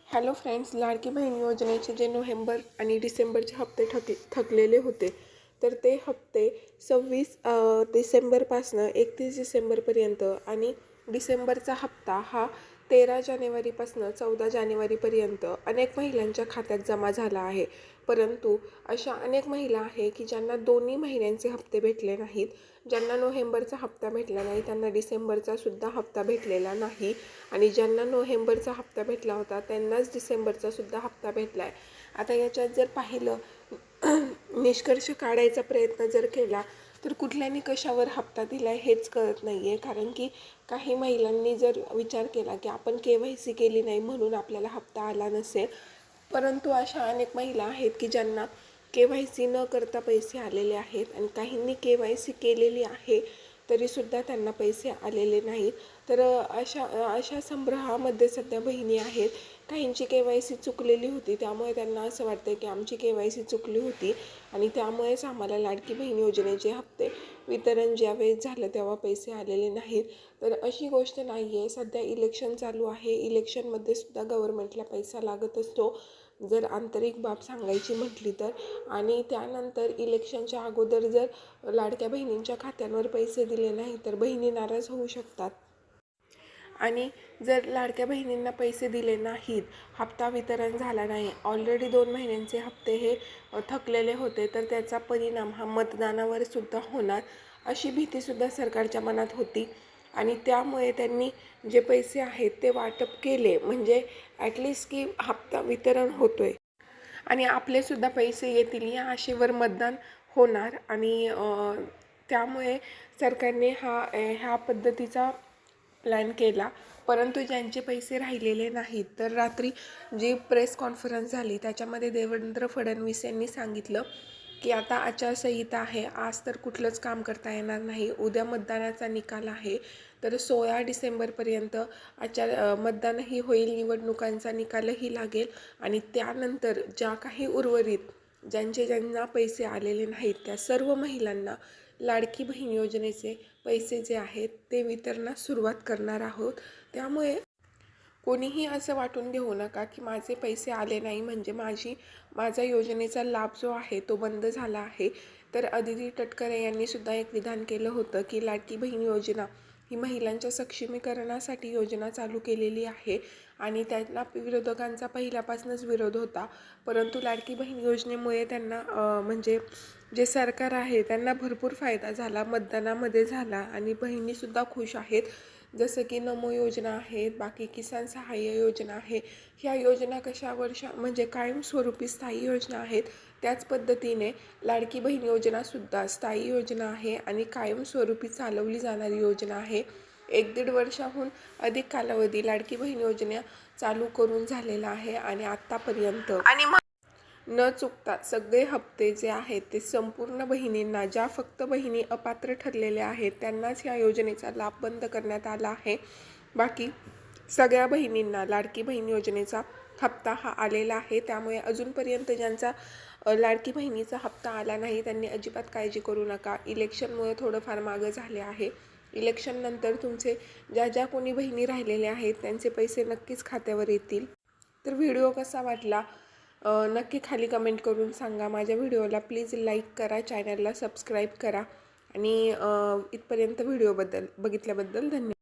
Hello friends, Ladki Bahin योजनेचे जे November आणि डिसेंबरचे हप्ते थकलेले होते, तर ते हप्ते 26 डिसेंबरपासनं 31 डिसेंबरपर्यंत आणि डिसेंबरचा हप्ता हा 13 जानेवारीपासनं 14 जानेवारीपर्यंत अनेक महिलांच्या खात्यात जमा झाला आहे. परंतु अशा अनेक महिला आहे की ज्यांना दोन्ही महिन्यांचे हप्ते भेटले नाहीत. ज्यांना नोव्हेंबरचा हप्ता भेटला नाही त्यांना डिसेंबरचा सुद्धा हप्ता भेटलेला नाही आणि ज्यांना नोव्हेंबरचा हप्ता भेटला होता त्यांनाच डिसेंबरचा सुद्धा हप्ता भेटला आहे. आता याच्यात जर पाहिलं निष्कर्ष काढायचा प्रयत्न जर केला तर कुठल्यानी कशावर हप्ता दिला आहे हेच कळत नाही आहे. कारण की काही महिलांनी जर विचार केला की आपण KYC केली नाही म्हणून आपल्याला हप्ता आला नसेल, परंतु अशा अनेक महिला आहेत की ज्यांना KYC न करता पैसे आलेले आहेत आणि काहींनी KYC केलेली आहे तरीसुद्धा त्यांना पैसे आलेले नाहीत. तर अशा संग्रहामध्ये सध्या बहिणी आहेत. काहींची KYC चुकलेली होती, त्यामुळे त्यांना असं वाटतं की आमची KYC चुकली होती आणि त्यामुळेच आम्हाला लाडकी बहीण योजनेचे हप्ते वितरण ज्यावेळेस झालं तेव्हा पैसे आलेले नाहीत. तर अशी गोष्ट नाही आहे. सध्या इलेक्शन चालू आहे. इलेक्शनमध्ये सुद्धा गव्हर्नमेंटला पैसा लागत असतो जर आंतरिक बाब सांगायची म्हटली तर. आणि त्यानंतर इलेक्शनच्या अगोदर जर लाडक्या बहिणींच्या खात्यांवर पैसे दिले नाही तर बहिणी नाराज होऊ शकतात. आणि जर लाडक्या बहिणींना पैसे दिले नाहीत, हप्ता वितरण झाला नाही, ऑलरेडी 2 महिन्यांचे हप्ते हे थकलेले होते, तर त्याचा परिणाम हा मतदानावर सुद्धा होणार अशी भीतीसुद्धा सरकारच्या मनात होती. आणि त्यामुळे त्यांनी जे पैसे आहेत ते वाटप केले, म्हणजे ॲटलिस्ट की हप्ता वितरण होतोय आणि आपलेसुद्धा पैसे येतील या आशेवर मतदान होणार. आणि त्यामुळे सरकारने ह्या पद्धतीचा प्लॅन केला. परंतु ज्यांचे पैसे राहिलेले नाहीत, तर रात्री जी प्रेस कॉन्फरन्स झाली त्याच्यामध्ये देवेंद्र फडणवीस यांनी सांगितलं की आता आचारसंहिता आहे, आज तर कुठलंच काम करता येणार नाही, उद्या मतदानाचा निकाल आहे, तर 16 डिसेंबरपर्यंत मतदानही होईल, निवडणुकांचा निकालही लागेल आणि त्यानंतर ज्या काही उर्वरित ज्यांना पैसे आलेले नाहीत त्या सर्व महिलांना लाडकी बहीण योजनेचे पैसे जे आहेत ते वितरणास सुरुवात करणार आहोत. त्यामुळे कोणीही असं वाटून घेऊ नका की माझे पैसे आले नाही म्हणजे माझा योजनेचा लाभ जो आहे तो बंद झाला आहे. तर अदिती तटकरे यांनी सुद्धा एक विधान केलं होतं की लाडकी बहीण योजना ही महिलांच्या सक्षमीकरणासाठी योजना चालू केलेली आहे आणि त्याला विरोधकांचा पहिल्यापासूनच विरोध होता. परंतु लाडकी बहीण योजनेमुळे त्यांना म्हणजे जे सरकार आहे त्यांना भरपूर फायदा झाला, मतदानामध्ये झाला आणि बहिणीसुद्धा खुश आहेत. जसं की नमो योजना आहेत, बाकी किसान सहाय्य योजना आहे. ह्या योजना कशा म्हणजे कायमस्वरूपी स्थायी योजना आहेत. त्याच पद्धतीने लाडकी बहीण योजनासुद्धा स्थायी योजना आहे आणि कायमस्वरूपी चालवली जाणारी योजना आहे. 1-1.5 वर्षाहून अधिक कालावधी लाडकी बहीण योजना चालू करून झालेला आहे आणि आत्तापर्यंत न चुकता सगळे हप्ते जे आहेत ते संपूर्ण बहिणींना, ज्या फक्त बहिणी अपात्र ठरलेल्या आहेत त्यांनाच या योजनेचा लाभ बंद करण्यात आला आहे. बाकी सगळ्या बहिणींना लाडकी बहीण योजनेचा हप्ता हा आलेला आहे. त्यामुळे अजूनपर्यंत ज्यांचा लाडकी बहिणीचा हप्ता आला नाही त्यांनी अजिबात काळजी करू नका. इलेक्शनमुळे थोडंफार मागं झाले आहे. इलेक्शननंतर तुमचे ज्या कोणी बहिणी राहिलेल्या आहेत त्यांचे पैसे नक्कीच खात्यावर येतील. तर व्हिडिओ कसा वाटला नक्की खाली कमेंट करून सांगा. माझ्या व्हिडिओला प्लीज लाईक करा, चॅनलला सबस्क्राईब करा आणि इथपर्यंत व्हिडिओ बघितल्याबद्दल धन्यवाद.